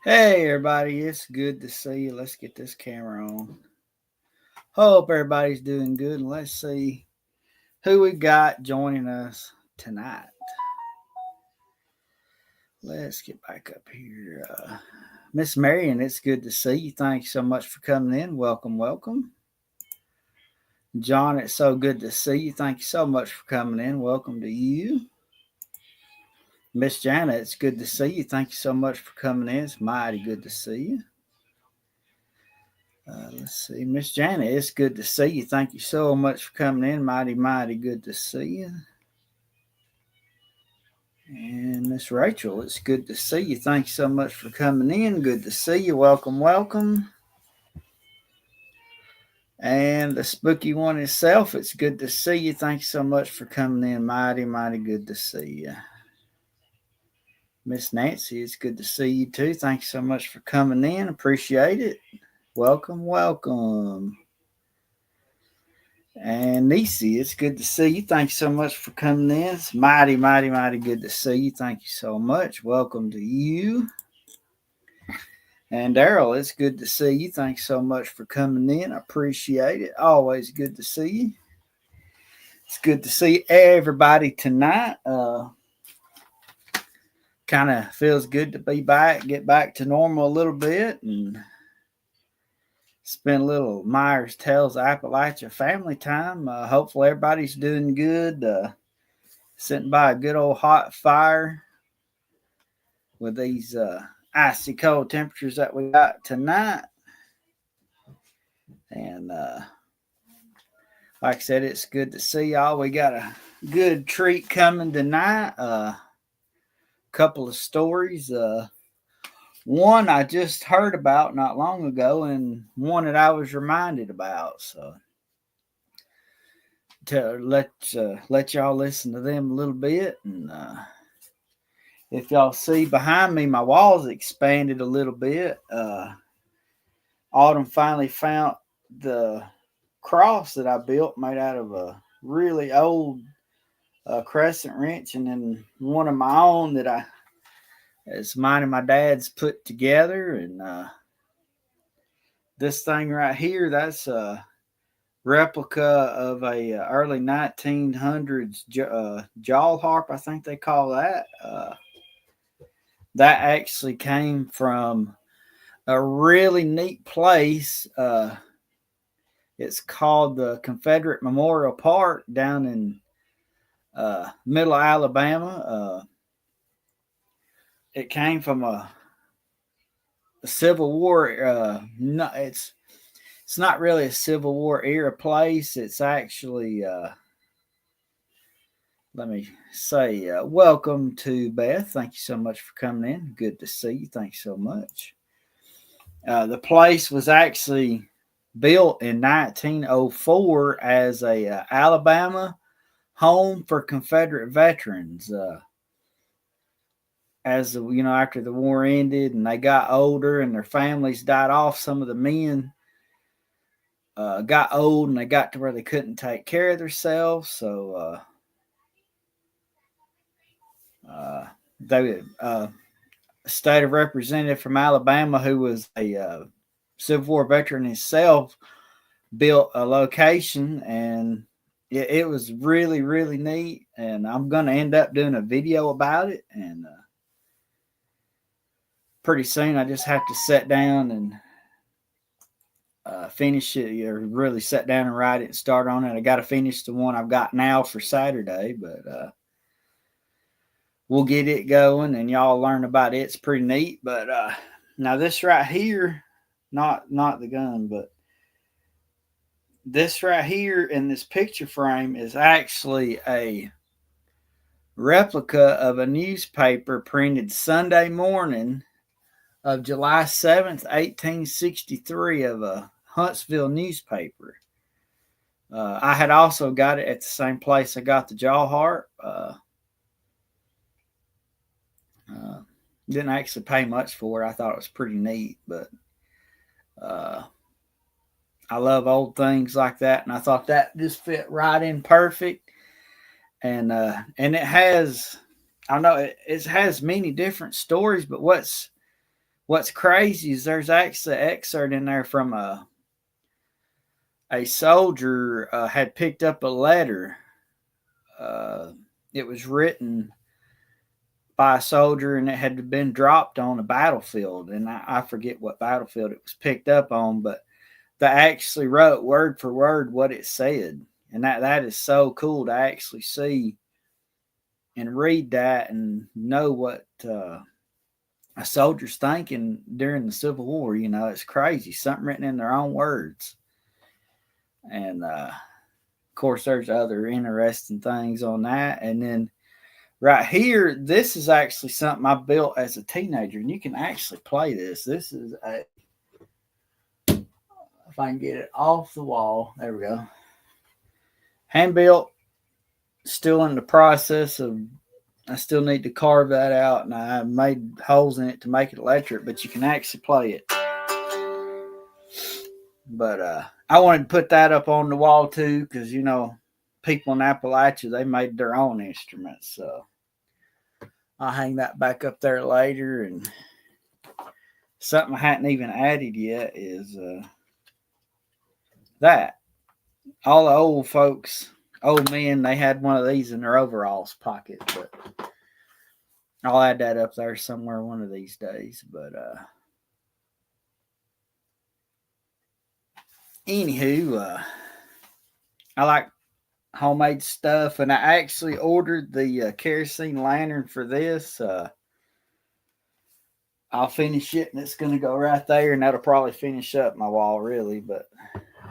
Hey everybody, it's good to see you. Let's get this camera on. Hope everybody's doing good, and let's see who we got joining us tonight. Let's get back up here. Miss Marion, it's good to see you. Thank you so much for coming in. Welcome, welcome. John, it's so good to see you. Thank you so much for coming in. Welcome to you. Miss Jana, it's good to see you. Thank you so much for coming in. It's mighty good to see you. Let's see, Miss Janet, it's good to see you. Thank you so much for coming in. Mighty good to see you. And Miss Rachel, it's good to see you. Thank you so much for coming in. Good to see you. Welcome, welcome. And the spooky one itself, it's good to see you. Thank you so much for coming in. Mighty good to see you. Miss Nancy, it's good to see you too. Thank you so much for coming in. Appreciate it. Welcome, welcome. And Nisi, it's good to see you. Thank you so much for coming in. It's mighty good to see you. Thank you so much. Welcome to you. And Daryl, it's good to see you. Thanks so much for coming in. I appreciate it. Always good to see you. It's good to see everybody tonight. Kind of feels good to be back, get back to normal a little bit, and spend a little Myers Tales Appalachia family time. Hopefully everybody's doing good. Sitting by a good old hot fire with these icy cold temperatures that we got tonight. And like I said, it's good to see y'all. We got a good treat coming tonight. Couple of stories. One I just heard about not long ago, and one that I was reminded about. So to let y'all listen to them a little bit. And if y'all see behind me, my walls expanded a little bit. Autumn finally found the cross that I built, made out of a really old crescent wrench, and then one of my own that it's mine and my dad's put together. And this thing right here, that's a replica of a early 1900s jaw harp, I think they call that. That actually came from a really neat place. It's called the Confederate Memorial Park down in middle of Alabama. It came from a Civil War. No, it's not really a Civil War era place. It's actually let me say welcome to Beth. Thank you so much for coming in. Good to see you. Thanks so much. The place was actually built in 1904 as a Alabama home for Confederate veterans. As after the war ended and they got older and their families died off, some of the men got old and they got to where they couldn't take care of themselves. So they a state representative from Alabama who was a Civil War veteran himself built a location, and it was really neat. And I'm going to end up doing a video about it. And pretty soon I just have to sit down and finish it, or really sit down and write it and start on it. I got to finish the one I've got now for Saturday, but we'll get it going and y'all learn about it. It's pretty neat. But now this right here, not the gun, but this right here in this picture frame is actually a replica of a newspaper printed Sunday morning of July 7th, 1863, of a Huntsville newspaper. I had also got it at the same place I got the jaw harp. Didn't actually pay much for it. I thought it was pretty neat, but I love old things like that, and I thought that just fit right in perfect. And it has, I know it has many different stories, but what's what's crazy is there's actually an excerpt in there from a soldier had picked up a letter. Uh, it was written by a soldier and it had been dropped on a battlefield. And I forget what battlefield it was picked up on, but they actually wrote word for word what it said. And that is so cool to actually see and read that and know what a soldier's thinking during the Civil War. You know, it's crazy. Something written in their own words. And of course, there's other interesting things on that. And then right here, this is actually something I built as a teenager, and you can actually play this. This is a, if I can get it off the wall, there we go. Hand built, still in the process of, I still need to carve that out, and I made holes in it to make it electric, but you can actually play it. But I wanted to put that up on the wall too, because you know, people in Appalachia, they made their own instruments, so I'll hang that back up there later. And something I hadn't even added yet is that all the old folks, old men, they had one of these in their overalls pocket. But I'll add that up there somewhere one of these days. But anywho, I like homemade stuff, and I actually ordered the kerosene lantern for this. I'll finish it, and it's going to go right there, and that'll probably finish up my wall, really. But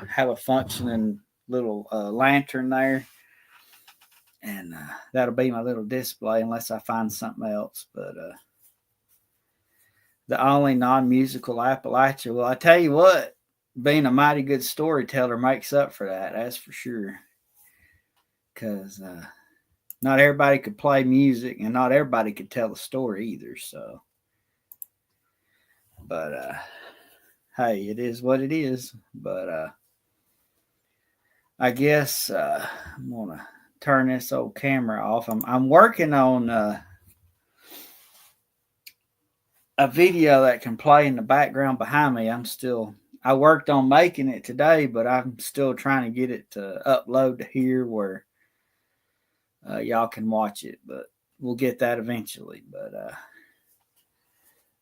have a functioning little lantern there, and that'll be my little display unless I find something else. But the only non-musical Appalachia, well, I tell you what, being a mighty good storyteller makes up for that. That's for sure. Because not everybody could play music, and not everybody could tell a story either. So, but hey, it is what it is. But I guess I'm gonna turn this old camera off. I'm working on a video that can play in the background behind me. I worked on making it today, but I'm still trying to get it to upload to here where y'all can watch it. But we'll get that eventually. But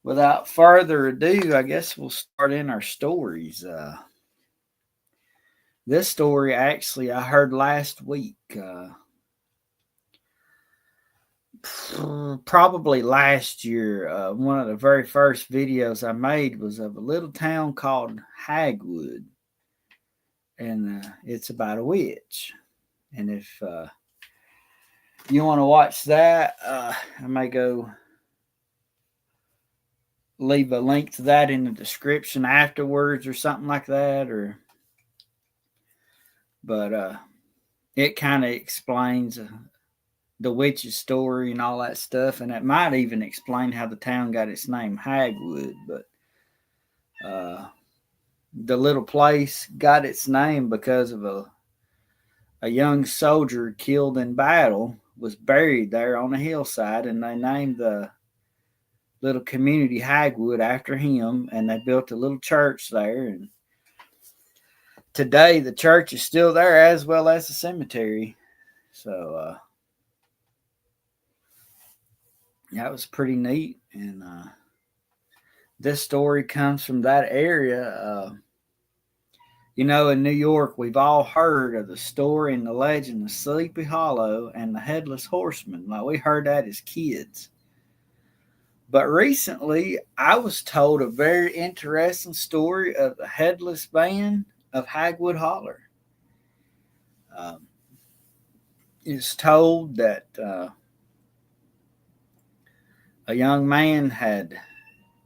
without further ado, I guess we'll start in our stories. This story actually I heard last week. Probably last year. One of the very first videos I made was of a little town called Hagwood, and it's about a witch. And if you want to watch that, I may go leave a link to that in the description afterwards or something like that. But it kind of explains the witch's story and all that stuff, and it might even explain how the town got its name, Hagwood. But the little place got its name because of a young soldier killed in battle was buried there on a hillside, and they named the little community Hagwood after him, and they built a little church there. And today the church is still there, as well as the cemetery. So that was pretty neat. And this story comes from that area. You know, in New York, we've all heard of the story and the legend of Sleepy Hollow and the Headless Horseman. Like, we heard that as kids. But recently, I was told a very interesting story of the Headless Band of Hagwood Holler. It's told that a young man had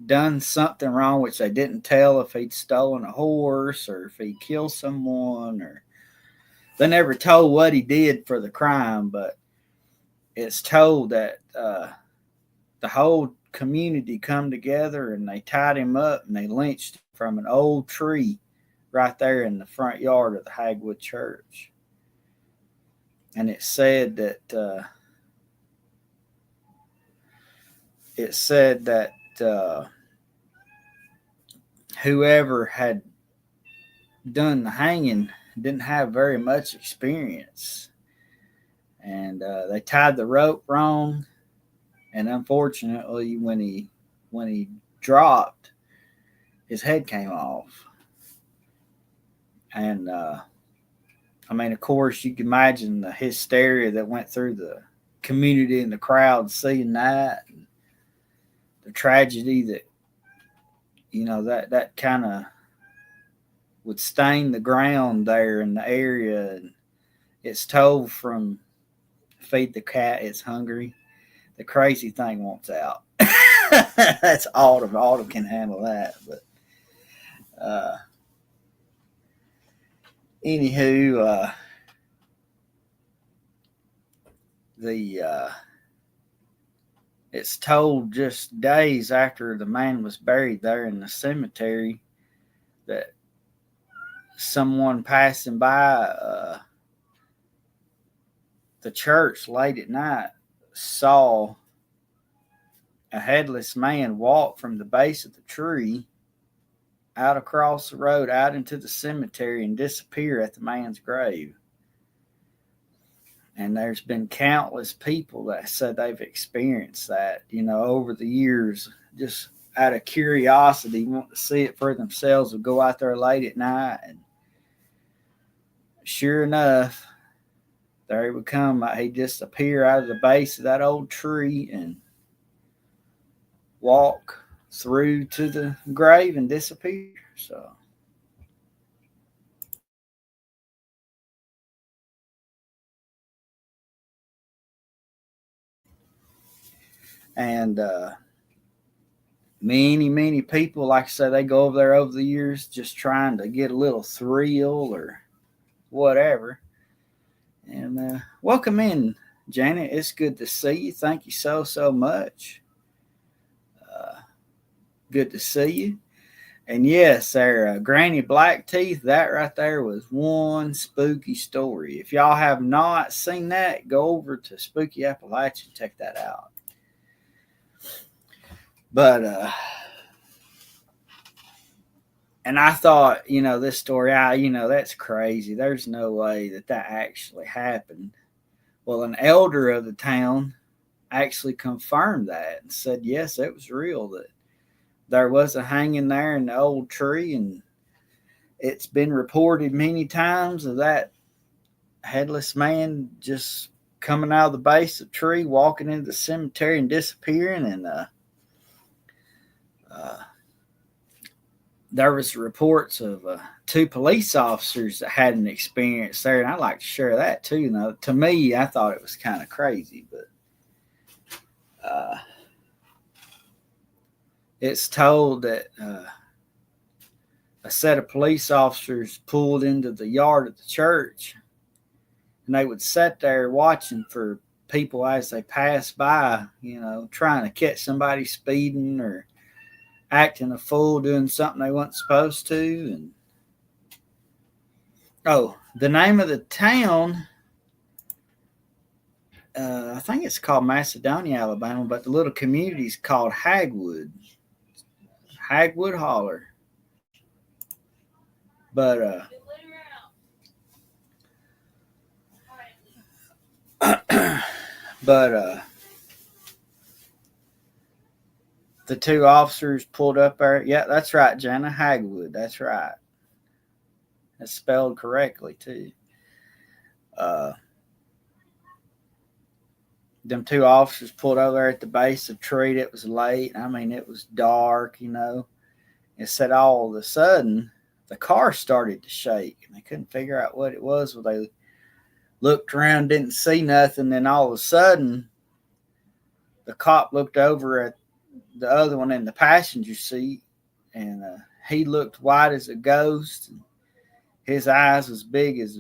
done something wrong, which they didn't tell if he'd stolen a horse or if he killed someone, or they never told what he did for the crime. But it's told that the whole community come together and they tied him up and they lynched him from an old tree right there in the front yard of the Hagwood Church. And it said that whoever had done the hanging didn't have very much experience, and they tied the rope wrong, and unfortunately, when he dropped, his head came off, and I mean, of course, you can imagine the hysteria that went through the community and the crowd seeing that, and the tragedy that that kind of would stain the ground there in the area. And it's told from feed the cat, it's hungry. The crazy thing wants out. That's Autumn. Autumn can handle that. But anywho, the it's told just days after the man was buried there in the cemetery that someone passing by the church late at night saw a headless man walk from the base of the tree out across the road out into the cemetery and disappear at the man's grave. And there's been countless people that said they've experienced that, over the years, just out of curiosity, want to see it for themselves, will go out there late at night, and sure enough, there he would come. He'd just appear out of the base of that old tree and walk through to the grave and disappear. So, and many people, like I said, they go over there over the years just trying to get a little thrill or whatever. And welcome in, Janet. It's good to see you. Thank you so much. Good to see you. And yes, there, Granny Blackteeth, that right there was one spooky story. If y'all have not seen that, go over to Spooky Appalachia and check that out. But, and I thought, this story, that's crazy. There's no way that actually happened. Well, an elder of the town actually confirmed that and said, yes, it was real, that there was a hanging there in the old tree, and it's been reported many times of that headless man just coming out of the base of the tree, walking into the cemetery and disappearing. And there was reports of 2 police officers that had an experience there, and I'd like to share that too. To me, I thought it was kind of crazy, but it's told that a set of police officers pulled into the yard of the church, and they would sit there watching for people as they passed by, trying to catch somebody speeding or acting a fool, doing something they weren't supposed to. And the name of the town, I think it's called Macedonia, Alabama, but the little community is called Hagwood Holler. But but the 2 officers pulled up there. Yeah, that's right, Jana, Hagwood. That's right. It's spelled correctly too. Them 2 officers pulled over there at the base of the tree. It was late. I mean, it was dark. It said all of a sudden the car started to shake, and they couldn't figure out what it was. Well, they looked around, didn't see nothing. Then all of a sudden, the cop looked over at the other one in the passenger seat, and he looked white as a ghost. And his eyes was big as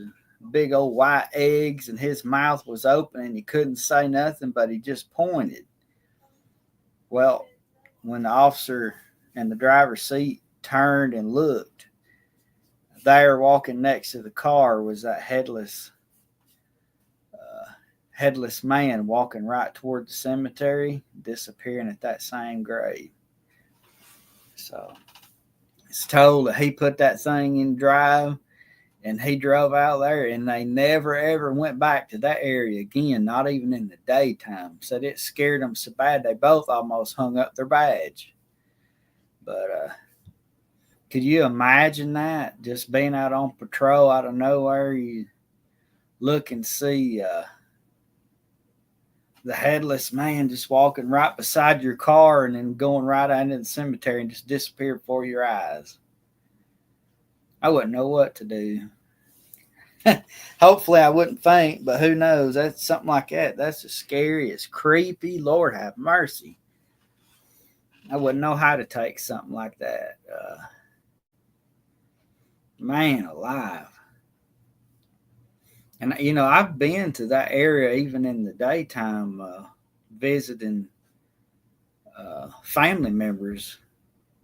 big old white eggs, and his mouth was open, and he couldn't say nothing, but he just pointed. Well, when the officer in the driver's seat turned and looked, there walking next to the car was that headless man walking right toward the cemetery, disappearing at that same grave. So It's told that he put that thing in drive and he drove out there, and they never ever went back to that area again, not even in the daytime. Said it scared them so bad they both almost hung up their badge. But could you imagine that? Just being out on patrol out of nowhere, you look and see the headless man just walking right beside your car and then going right out into the cemetery and just disappear before your eyes. I wouldn't know what to do. Hopefully I wouldn't faint, but who knows? That's something like that. That's the scariest, creepy. Lord have mercy. I wouldn't know how to take something like that. Man alive. And I've been to that area even in the daytime, visiting family members.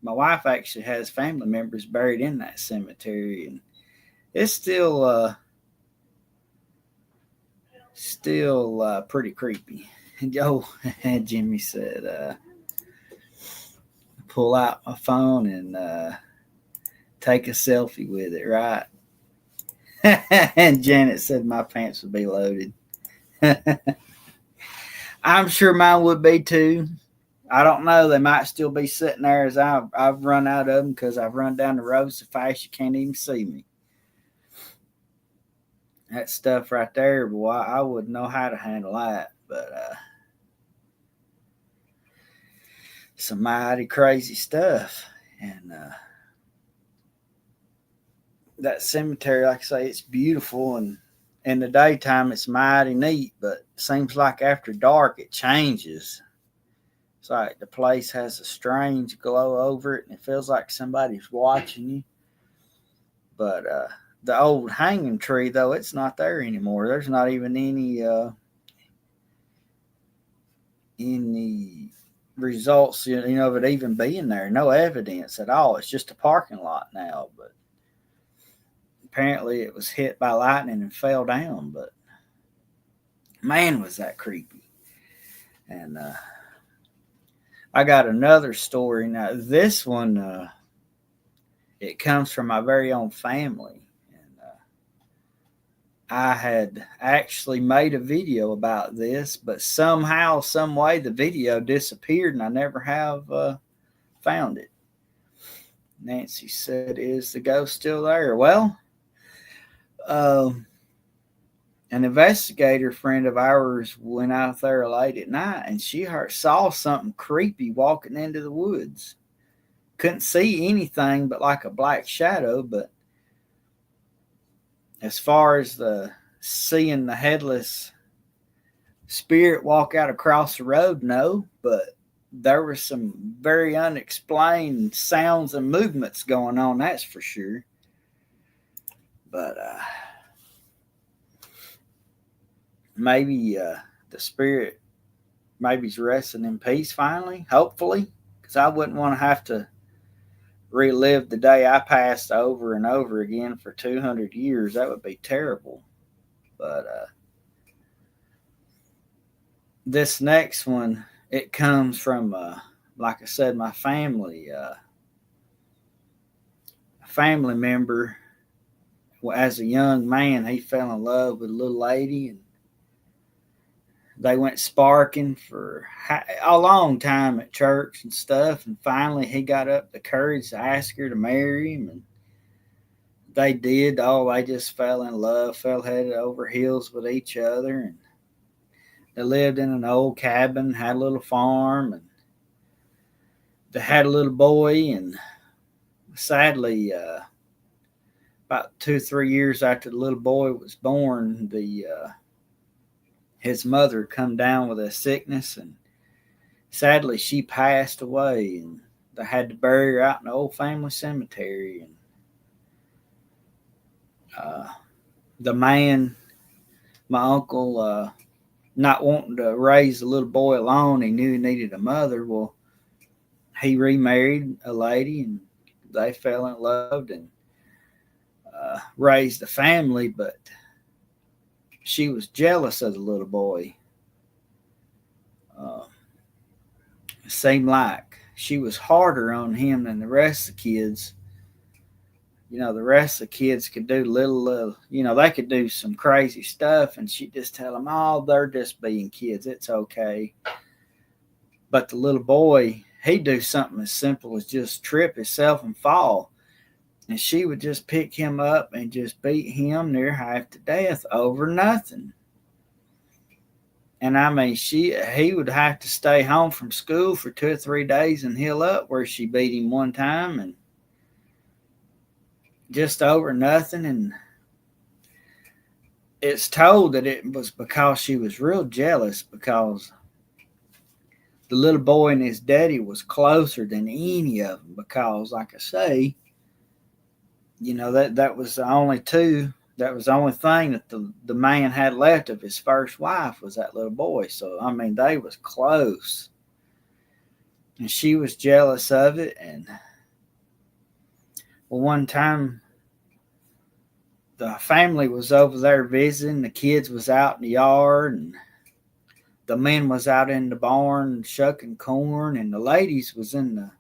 My wife actually has family members buried in that cemetery, and it's still pretty creepy. And Jimmy said, pull out my phone and take a selfie with it, right? And Janet said my pants would be loaded. I'm sure mine would be too. I don't know. They might still be sitting there as I've run out of them because I've run down the road so fast you can't even see me. That stuff right there, boy, I wouldn't know how to handle that. But some mighty crazy stuff. And that cemetery, like I say, it's beautiful, and in the daytime it's mighty neat, but it seems like after dark it changes. It's like the place has a strange glow over it, and it feels like somebody's watching you. But the old hanging tree, though, it's not there anymore. There's not even any results, of it even being there. No evidence at all. It's just a parking lot now. But apparently, it was hit by lightning and fell down. But man, was that creepy! And I got another story now. This one, it comes from my very own family. I had actually made a video about this, but somehow, some way, the video disappeared, and I never have found it. Nancy said, "Is the ghost still there?" Well, an investigator friend of ours went out there late at night, and she saw something creepy walking into the woods. Couldn't see anything but like a black shadow, but as far as seeing the headless spirit walk out across the road, no, but there were some very unexplained sounds and movements going on, that's for sure. But maybe the spirit maybe's resting in peace finally, hopefully, because I wouldn't want to have to relive the day I passed over and over again for 200 years. That would be terrible. But this next one, it comes from, like I said, my family. A family member, as a young man, he fell in love with a little lady, and they went sparking for a long time at church and stuff. And finally, he got up the courage to ask her to marry him, and they did. Oh, they just fell in love, fell head over heels with each other, and they lived in an old cabin, had a little farm, and they had a little boy. And sadly, about 2 or 3 years after the little boy was born, his mother come down with a sickness, and sadly she passed away, and they had to bury her out in the old family cemetery. And the man, my uncle, not wanting to raise the little boy alone, he knew he needed a mother. Well, he remarried a lady, and they fell in love and raised a family. But she was jealous of the little boy. It seemed like she was harder on him than the rest of the kids. the rest of the kids could do little, they could do some crazy stuff, and she'd just tell them, oh, they're just being kids. It's okay. But the little boy, he'd do something as simple as just trip himself and fall. And she would just pick him up and just beat him near half to death over nothing. And I mean, he would have to stay home from school for 2 or 3 days and heal up where she beat him one time and just over nothing. And it's told that it was because she was real jealous because the little boy and his daddy was closer than any of them because, like I say, that was the only thing that the man had left of his first wife was that little boy. So, I mean, they was close. And she was jealous of it. And, well, one time, the family was over there visiting. The kids was out in the yard. And the men was out in the barn shucking corn. And the ladies was in the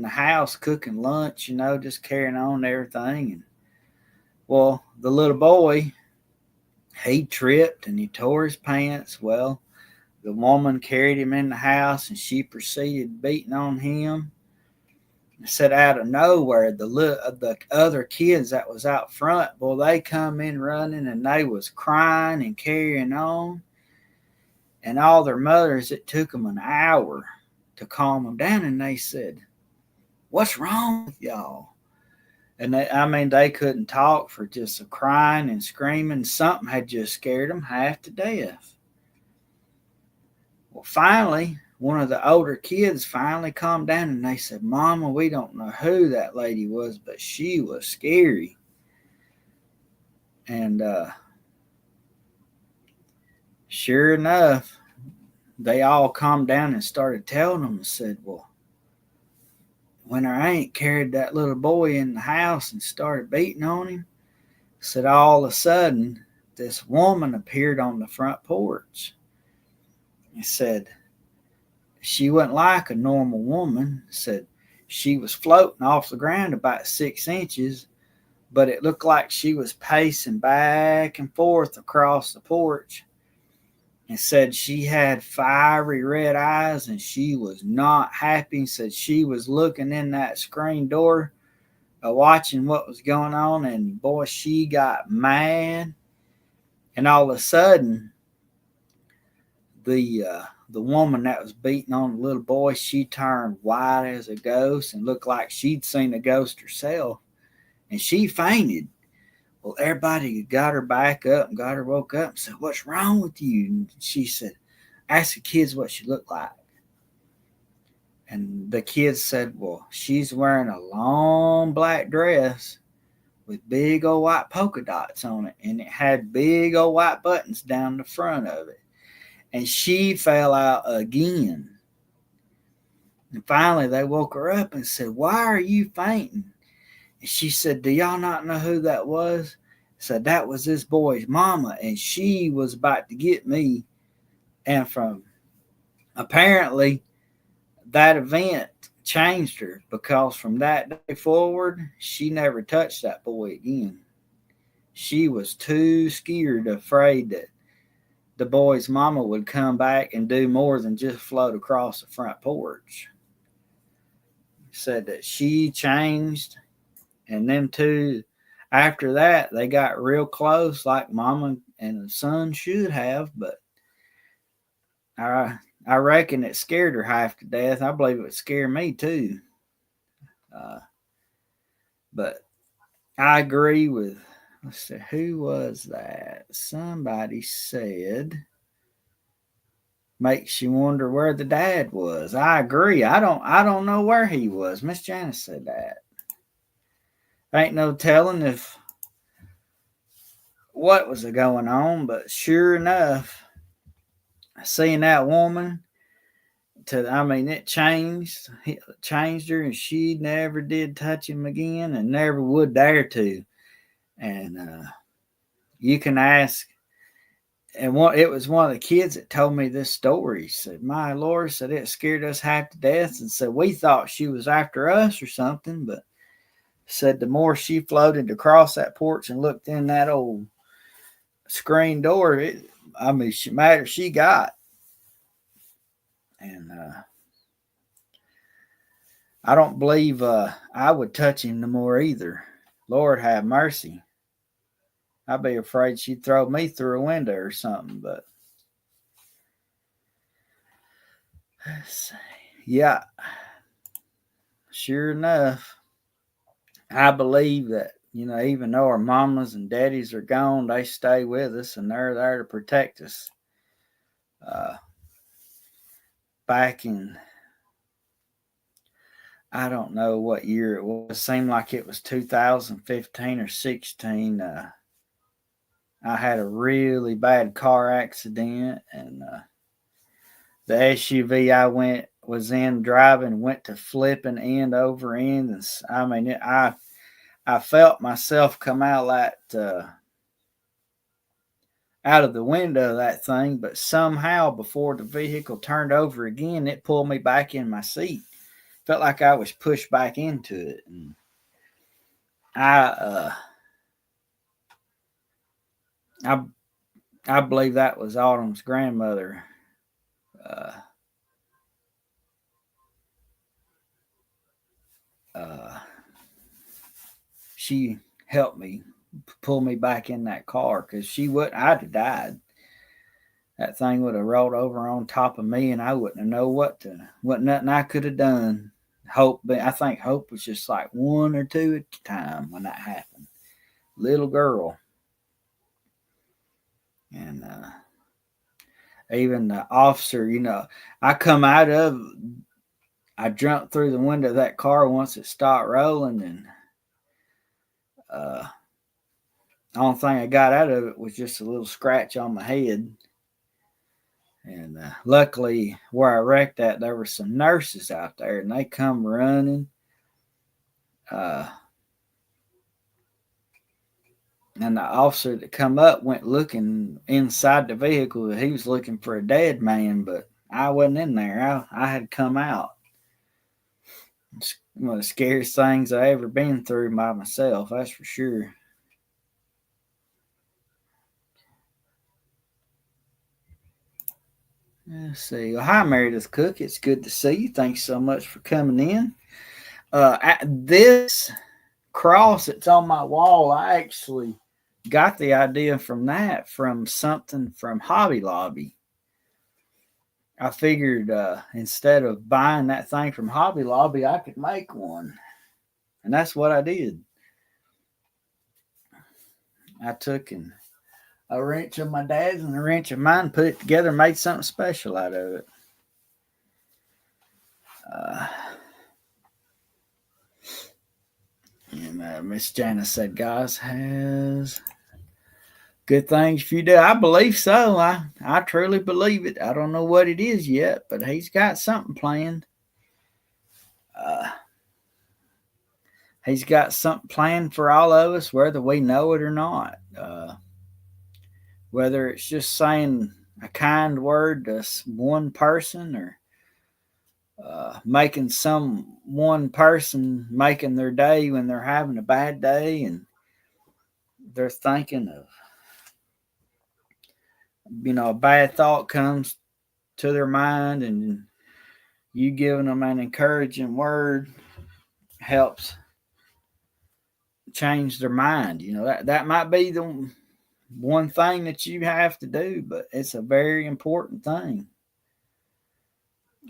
house cooking lunch, just carrying on everything. And, well, the little boy, he tripped and he tore his pants. Well, the woman carried him in the house and she proceeded beating on him. And said out of nowhere, the other kids that was out front, well, they come in running and they was crying and carrying on. And all their mothers, it took them an hour to calm them down. And they said, what's wrong with y'all? And they couldn't talk for just crying and screaming. Something had just scared them half to death. Well, finally, one of the older kids finally calmed down and they said, Mama, we don't know who that lady was, but she was scary. And sure enough, they all calmed down and started telling them and said, well, when her aunt carried that little boy in the house and started beating on him, said all of a sudden, this woman appeared on the front porch. He said, she wasn't like a normal woman. Said she was floating off the ground about 6 inches, but it looked like she was pacing back and forth across the porch. And said she had fiery red eyes and she was not happy. Said she was looking in that screen door, watching what was going on. And boy, she got mad. And all of a sudden, the woman that was beating on the little boy, she turned white as a ghost and looked like she'd seen a ghost herself. And she fainted. Well, everybody got her back up and got her woke up and said, what's wrong with you? And she said, ask the kids what she looked like. And the kids said, well, she's wearing a long black dress with big old white polka dots on it. And it had big old white buttons down the front of it. And she fell out again. And finally they woke her up and said, why are you fainting? And she said, do y'all not know who that was? Said, that was this boy's mama, and she was about to get me. And from apparently that event changed her because from that day forward, she never touched that boy again. She was too scared, afraid that the boy's mama would come back and do more than just float across the front porch. Said that she changed. And them two, after that, they got real close like mama and the son should have. But I reckon it scared her half to death. I believe it would scare me too. But I agree with, let's see, who was that? Somebody said, makes you wonder where the dad was. I agree. I don't know where he was. Miss Janice said that. Ain't no telling if what was going on, but sure enough, seeing that woman, it changed her, and she never did touch him again, and never would dare to. And you can ask, and it was one of the kids that told me this story. He said, "My Lord," said, it scared us half to death, and said we thought she was after us or something, but Said the more she floated across that porch and looked in that old screen door, madder she got. And I don't believe I would touch him no more either. Lord have mercy. I'd be afraid she'd throw me through a window or something. But yeah, sure enough, I believe that, even though our mamas and daddies are gone, they stay with us and they're there to protect us. Back in, I don't know what year it was. It seemed like it was 2015 or 16. I had a really bad car accident, and the SUV was in driving went to flipping end over end, and I felt myself come out out of the window of that thing, but somehow before the vehicle turned over again, it pulled me back in my seat. Felt like I was pushed back into it, and I I I believe that was Autumn's grandmother. Uh, uh, she helped me pull me back in that car because I'd have died. That thing would have rolled over on top of me, and I wouldn't have known what nothing I could have done. I think Hope was just like one or two at a time when that happened. Little girl, and even the officer, I come out of, I jumped through the window of that car once it stopped rolling, and the only thing I got out of it was just a little scratch on my head. And luckily, where I wrecked at, there were some nurses out there, and they come running. And the officer that come up went looking inside the vehicle. He was looking for a dead man, but I wasn't in there. I had come out. It's one of the scariest things I ever been through by myself, that's for sure. Let's see. Well, hi, Meredith Cook. It's good to see you. Thanks so much for coming in. This cross that's on my wall, I actually got the idea from something from Hobby Lobby. I figured instead of buying that thing from Hobby Lobby, I could make one. And that's what I did. I took a wrench of my dad's and a wrench of mine, put it together, and made something special out of it. And Miss Janice said, "Guys has good things for you to do." I believe so. I truly believe it. I don't know what it is yet, but he's got something planned. He's got something planned for all of us, whether we know it or not. Whether it's just saying a kind word to one person, or making some one person making their day when they're having a bad day and they're thinking of, a bad thought comes to their mind, and you giving them an encouraging word helps change their mind. That might be the one thing that you have to do, but it's a very important thing.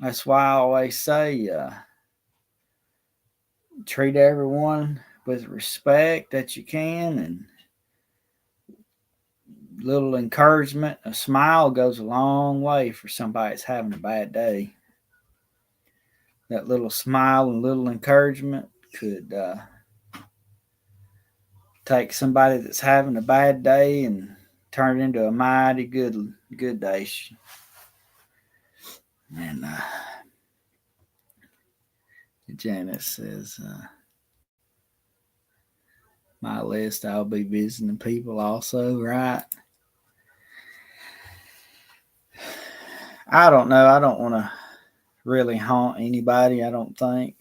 That's why I always say, treat everyone with respect that you can, and little encouragement, a smile goes a long way for somebody that's having a bad day. That little smile and little encouragement could take somebody that's having a bad day and turn it into a mighty good day. And Janice says, my list, I'll be visiting people also, right? I don't know. I don't want to really haunt anybody, I don't think.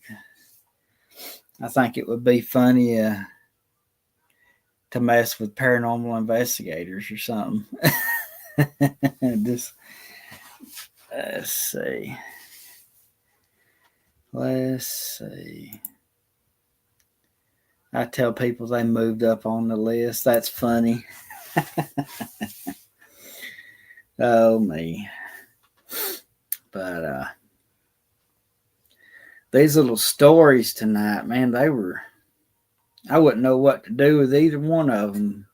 I think it would be funny to mess with paranormal investigators or something. Just let's see. Let's see. I tell people they moved up on the list. That's funny. Oh me. But these little stories tonight, man, I wouldn't know what to do with either one of them.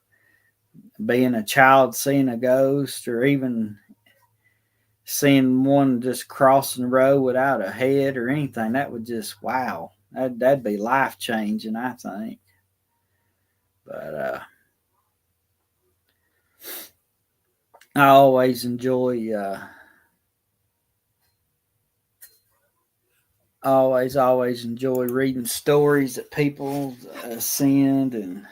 Being a child seeing a ghost, or even seeing one just crossing the road without a head or anything, that would just, wow. That'd be life changing, I think. But I always enjoy always enjoy reading stories that people send, and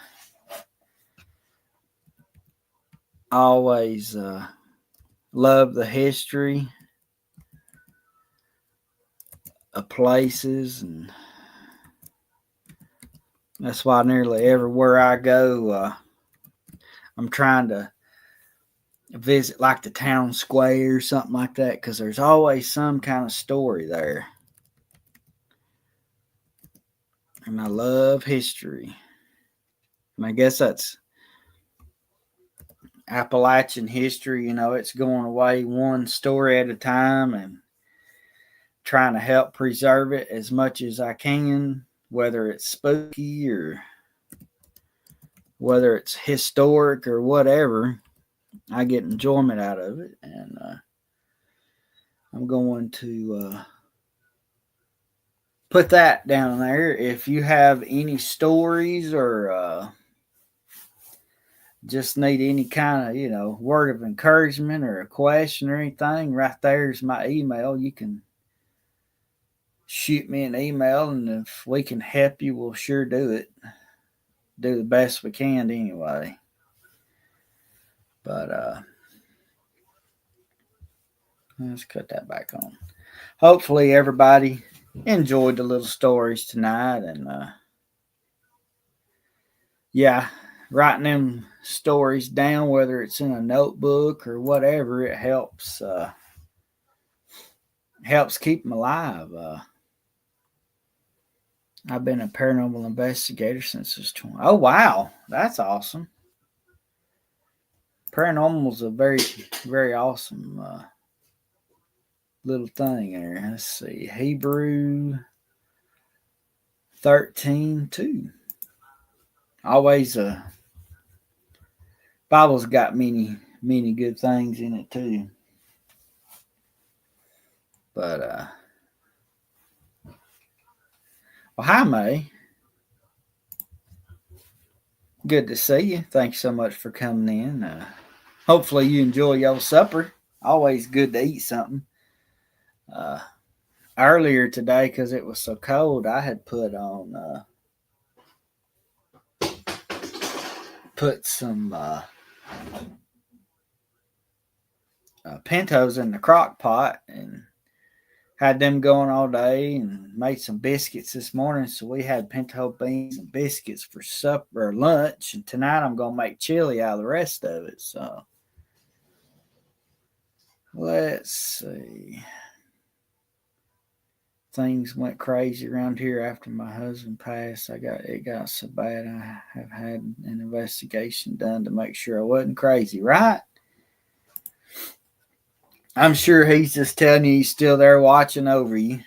always love the history of places, and that's why nearly everywhere I go, I'm trying to visit like the town square or something like that, because there's always some kind of story there. And I love history. And I guess that's Appalachian history. It's going away one story at a time, and trying to help preserve it as much as I can, whether it's spooky or whether it's historic or whatever. I get enjoyment out of it, and I'm going to put that down there. If you have any stories, or just need any kind of word of encouragement or a question or anything, right there's my email. You can shoot me an email, and if we can help you, we'll sure do it. Do the best we can anyway. But let's cut that back on. Hopefully everybody enjoyed the little stories tonight, and yeah, writing them stories down, whether it's in a notebook or whatever, it helps keep them alive. I've been a paranormal investigator since I was 20. Oh wow, that's awesome. Paranormal is a very, very awesome little thing there. Let's see, Hebrew 13:2. Always Bible's got many good things in it too. But well, hi May. Good to see you. Thanks so much for coming in. Hopefully you enjoy your supper. Always good to eat something. Earlier today, because it was so cold, I had put some pintos in the crock pot, and had them going all day, and made some biscuits this morning. So we had pinto beans and biscuits for supper or lunch, and tonight I'm going to make chili out of the rest of it. So let's see. Things went crazy around here after my husband passed. It got so bad I have had an investigation done to make sure I wasn't crazy, right? I'm sure he's just telling you he's still there watching over you.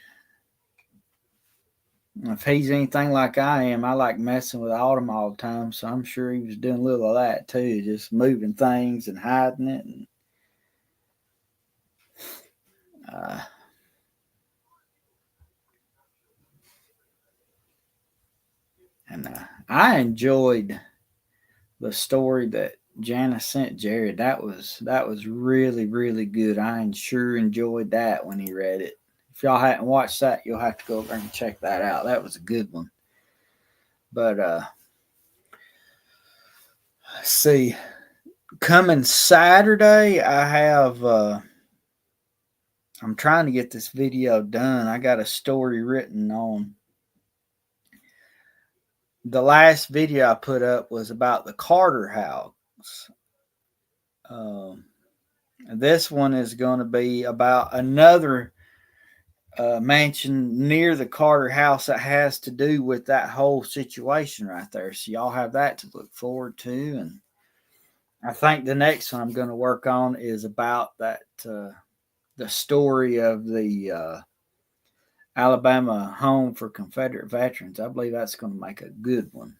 If he's anything like I am, I like messing with Autumn all the time, so I'm sure he was doing a little of that too, just moving things and hiding it. And I enjoyed the story that Janice sent Jared. That was really, really good. I sure enjoyed that when he read it. If y'all hadn't watched that, you'll have to go over and check that out. That was a good one. But let's see. Coming Saturday, I have I'm trying to get this video done. I got a story written on the last video I put up was about the Carter House. This one is going to be about another mansion near the Carter House that has to do with that whole situation right there. So y'all have that to look forward to. And I think the next one I'm going to work on is about that the story of the Alabama Home for Confederate Veterans. I believe that's going to make a good one.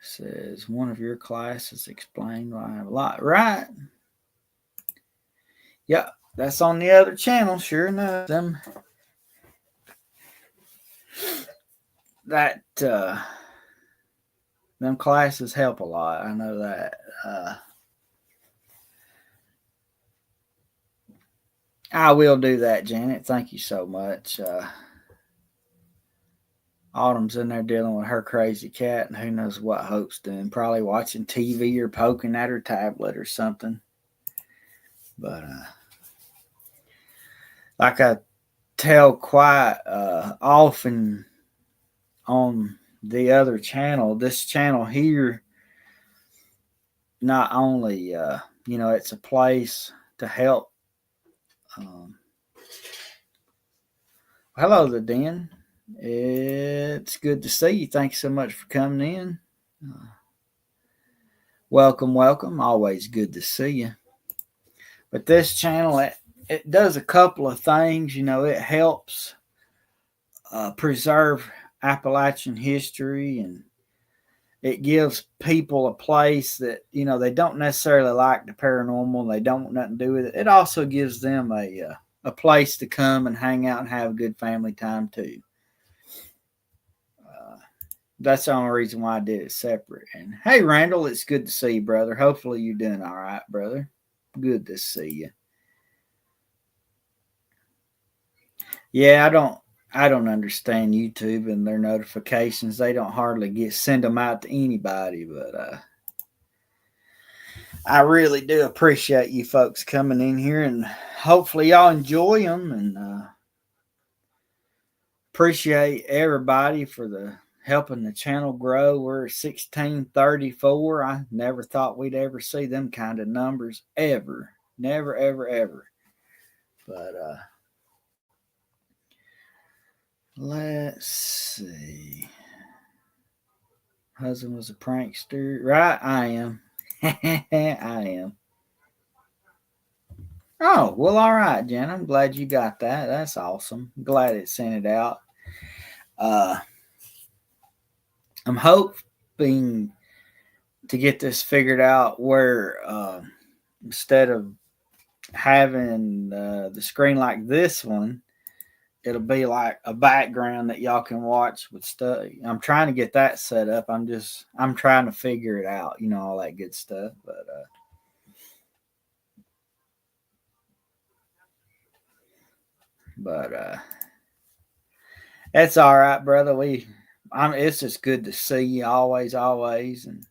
Says one of your classes explained why I have a lot. Right. Yeah, that's on the other channel. Sure enough, them classes help a lot. I know that. I will do that, Janet. Thank you so much. Autumn's in there dealing with her crazy cat, and who knows what Hope's doing. Probably watching TV or poking at her tablet or something. But like I tell quite often on the other channel, this channel here, not only it's a place to help. Hello there, Dan. It's good to see you. Thanks so much for coming in. Welcome. Always good to see you. But this channel, it does a couple of things. It helps preserve Appalachian history, and it gives people a place that, they don't necessarily like the paranormal. They don't want nothing to do with it. It also gives them a place to come and hang out and have a good family time too. That's the only reason why I did it separate. And hey, Randall, it's good to see you, brother. Hopefully you're doing all right, brother. Good to see you. Yeah, I don't understand YouTube and their notifications. They don't hardly send them out to anybody, but I really do appreciate you folks coming in here, and hopefully y'all enjoy them, and appreciate everybody for helping the channel grow. We're 1634. I never thought we'd ever see them kind of numbers ever. Never, ever, ever. But let's see. Husband was a prankster. Right, I am. I am. Oh, well, all right, Jen. I'm glad you got that. That's awesome. Glad it sent it out. I'm hoping to get this figured out where instead of having the screen like this one, it'll be like a background that y'all can watch with stuff. I'm trying to get that set up. I'm trying to figure it out, all that good stuff. But that's all right, brother. It's just good to see you always, and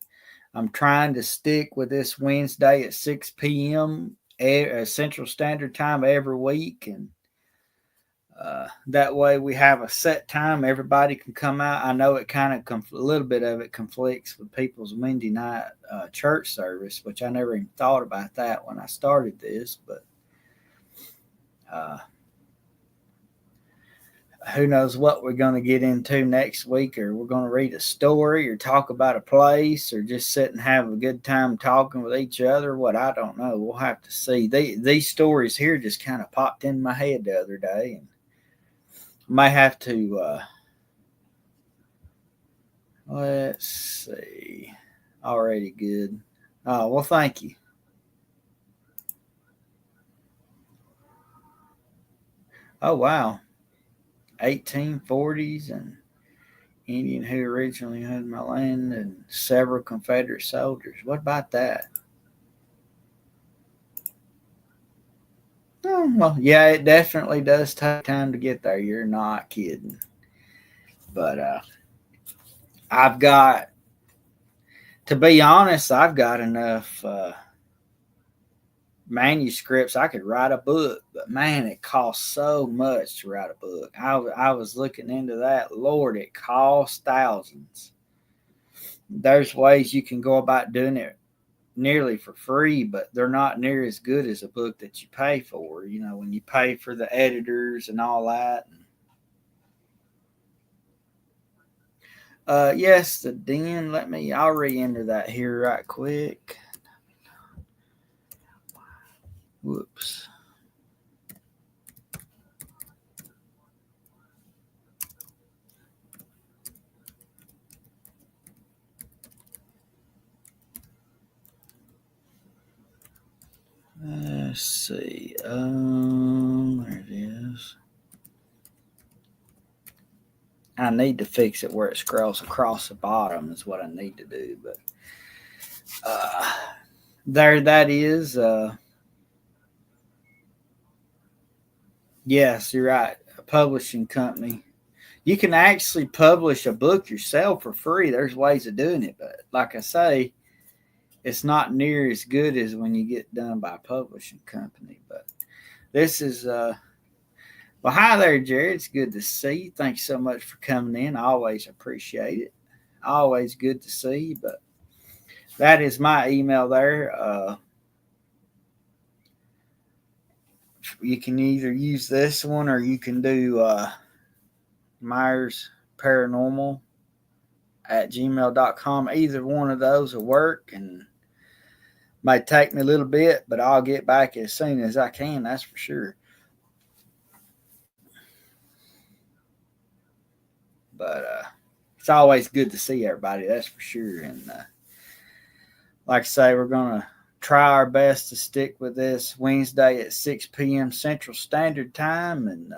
I'm trying to stick with this Wednesday at 6 p.m. Central Standard Time every week, and that way we have a set time. Everybody can come out. I know it kind of a little bit of it conflicts with people's Wednesday night church service, which I never even thought about that when I started this, but who knows what we're going to get into next week, or we're going to read a story or talk about a place or just sit and have a good time talking with each other. What, I don't know. We'll have to see. These stories here just kind of popped in my head the other day, and might have to let's see. Already good. Oh, well, thank you. Oh, wow. 1840s and Indian who originally owned my land and several Confederate soldiers. What about that? Oh, well, yeah, it definitely does take time to get there. You're not kidding. But I've got, to be honest, I've got enough manuscripts, I could write a book, but man, it costs so much to write a book. I was looking into that. Lord, it costs thousands. There's ways you can go about doing it nearly for free, but they're not near as good as a book that you pay for. You know, when you pay for the editors and all that. Yes, the den. I'll re-enter that here right quick. Whoops. Let's see. There it is. I need to fix it where it scrolls across the bottom is what I need to do. But there that is. Yes, you're right. A publishing company. You can actually publish a book yourself for free. There's ways of doing it, but like I say, it's not near as good as when you get done by a publishing company. But this is well, hi there, Jared. It's good to see you. Thanks so much for coming in. I always appreciate it. Always good to see you. But that is my email there. You can either use this one or you can do Myers Paranormal at gmail.com. Either one of those will work, and might take me a little bit, but I'll get back as soon as I can. That's for sure. But it's always good to see everybody. That's for sure. And like I say, we're gonna try our best to stick with this Wednesday at 6 p.m. Central Standard Time, and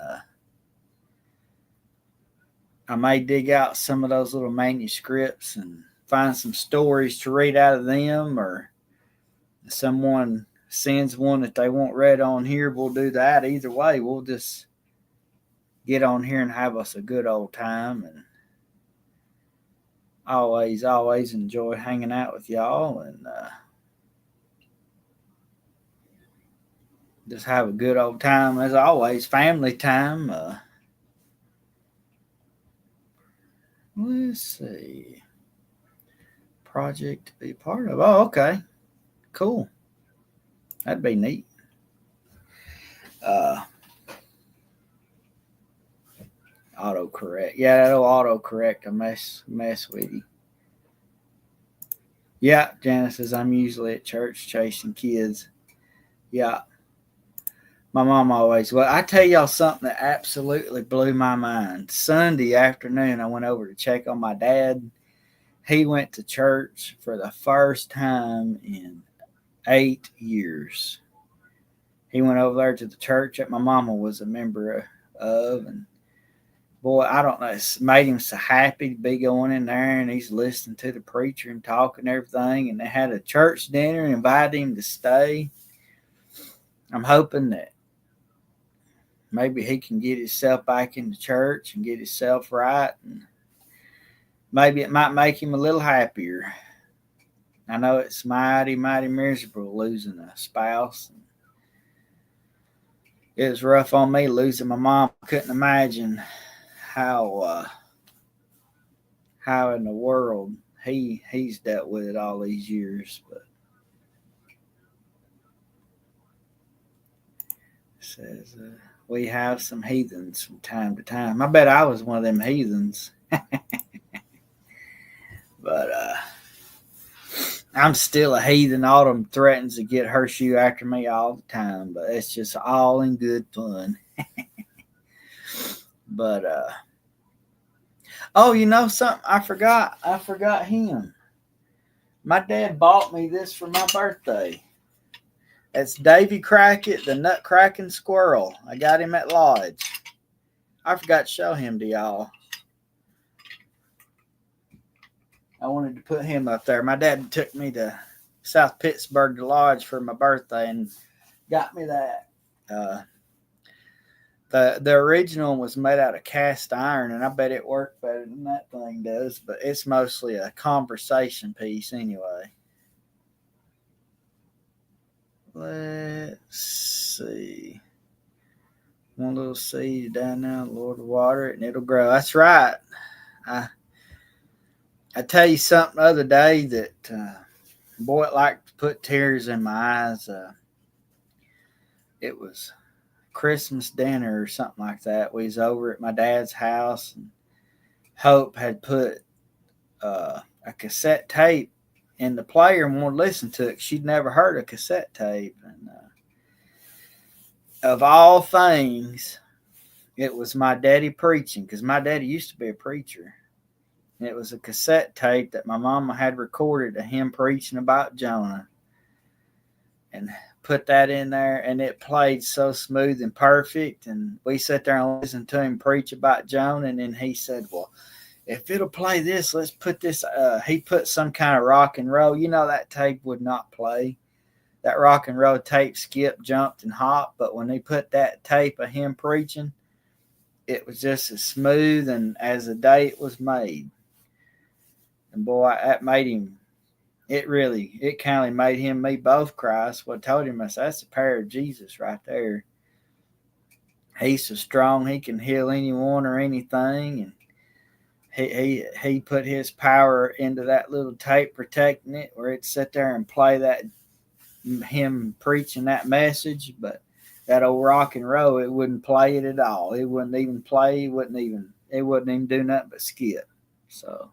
I may dig out some of those little manuscripts and find some stories to read out of them, or someone sends one that they want read on here, we'll do that. Either way, we'll just get on here and have us a good old time. And always enjoy hanging out with y'all, and just have a good old time as always. Family time. Let's see. Project to be part of. Oh, okay. Cool. That'd be neat. Uh, autocorrect. Yeah, that'll autocorrect a mess with you. Yeah, Janice says I'm usually at church chasing kids. Yeah. My mom always. Well, I tell y'all something that absolutely blew my mind. Sunday afternoon, I went over to check on my dad. He went to church for the first time in 8 years. He went over there to the church that my mama was a member of, and boy, I don't know, it made him so happy to be going in there, and he's listening to the preacher and talking and everything. And they had a church dinner and invited him to stay. I'm hoping that maybe he can get himself back into church and get himself right, and maybe it might make him a little happier. I know it's mighty miserable losing a spouse. It was rough on me losing my mom. I couldn't imagine how in the world he's dealt with it all these years. But it says we have some heathens from time to time. I bet I was one of them heathens. But I'm still a heathen. Autumn threatens to get her shoe after me all the time, but it's just all in good fun. But oh, you know something? I forgot him. My dad bought me this for my birthday. It's Davy Crockett, the nut cracking squirrel. I got him at Lodge. I forgot to show him to y'all. I wanted to put him up there. My dad took me to South Pittsburgh to Lodge for my birthday and got me that. The original was made out of cast iron, and I bet it worked better than that thing does. But it's mostly a conversation piece anyway. Let's see. One little seed down there, Lord will water it and it'll grow. That's right. I tell you something the other day that, boy, it like to put tears in my eyes. It was Christmas dinner or something like that. We was over at my dad's house, and Hope had put a cassette tape in the player and wanted to listen to it. She'd never heard a cassette tape. And of all things, it was my daddy preaching, because my daddy used to be a preacher. And it was a cassette tape that my mama had recorded of him preaching about Jonah, and put that in there, and it played so smooth and perfect. And we sat there and listened to him preach about Jonah. And then he said, well, if it'll play this, let's put this. He put some kind of rock and roll. You know, that tape would not play. That rock and roll tape skipped, jumped, and hopped. But when they put that tape of him preaching, it was just as smooth and as the day it was made. And boy, that made him. It kind of made him, me both cry. So I told him, I said, that's the power of Jesus right there. He's so strong, he can heal anyone or anything. And he put his power into that little tape, protecting it, where it'd sit there and play that, him preaching that message. But that old rock and roll, it wouldn't play it at all. It wouldn't even play. It wouldn't even do nothing but skip. So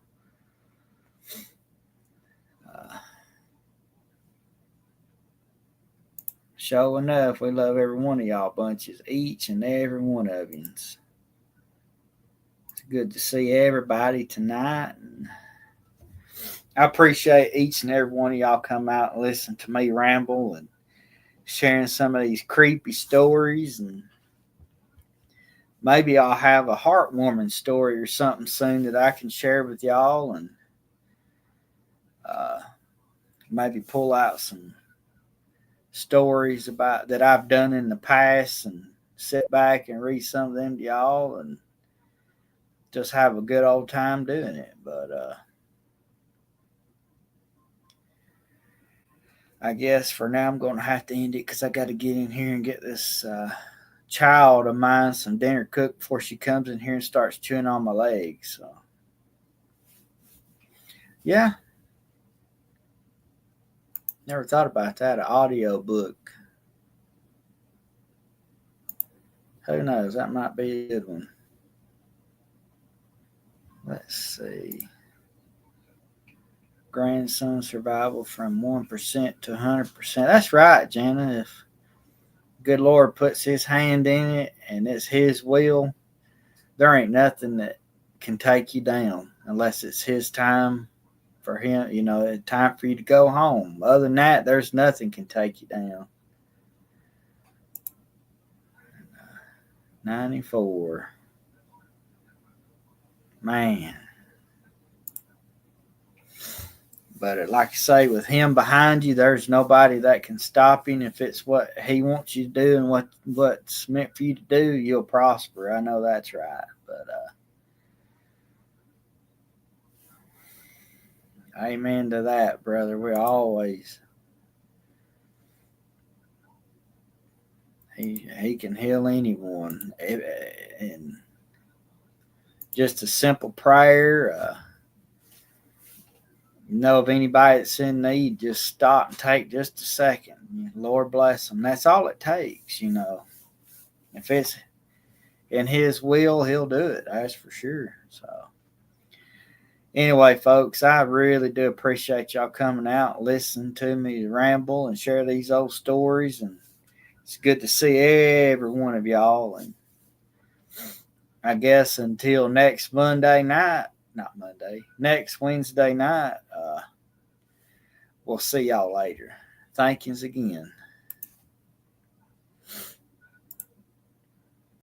sure enough, we love every one of y'all bunches, each and every one of you. It's good to see everybody tonight. And I appreciate each and every one of y'all come out and listen to me ramble and sharing some of these creepy stories. And maybe I'll have a heartwarming story or something soon that I can share with y'all, and maybe pull out some stories about that I've done in the past and sit back and read some of them to y'all and just have a good old time doing it. But I guess for now I'm going to have to end it, because I got to get in here and get this child of mine some dinner cooked before she comes in here and starts chewing on my legs. So yeah, never thought about that, an audio book. Who knows? That might be a good one. Let's see. Grandson survival from 1% to 100%. That's right, Jana. If good Lord puts his hand in it and it's his will, there ain't nothing that can take you down unless it's his time for him, time for you to go home. Other than that, there's nothing can take you down. 94. Man. But like I say, with him behind you, there's nobody that can stop him. If it's what he wants you to do and what's meant for you to do, you'll prosper. I know that's right. But amen to that, brother. He can heal anyone. And just a simple prayer. Of anybody that's in need, just stop and take just a second. Lord bless them. That's all it takes, If it's in his will, he'll do it. That's for sure. So anyway, folks, I really do appreciate y'all coming out and listening to me ramble and share these old stories. And it's good to see every one of y'all. And I guess until next next Wednesday night, we'll see y'all later. Thank yous again.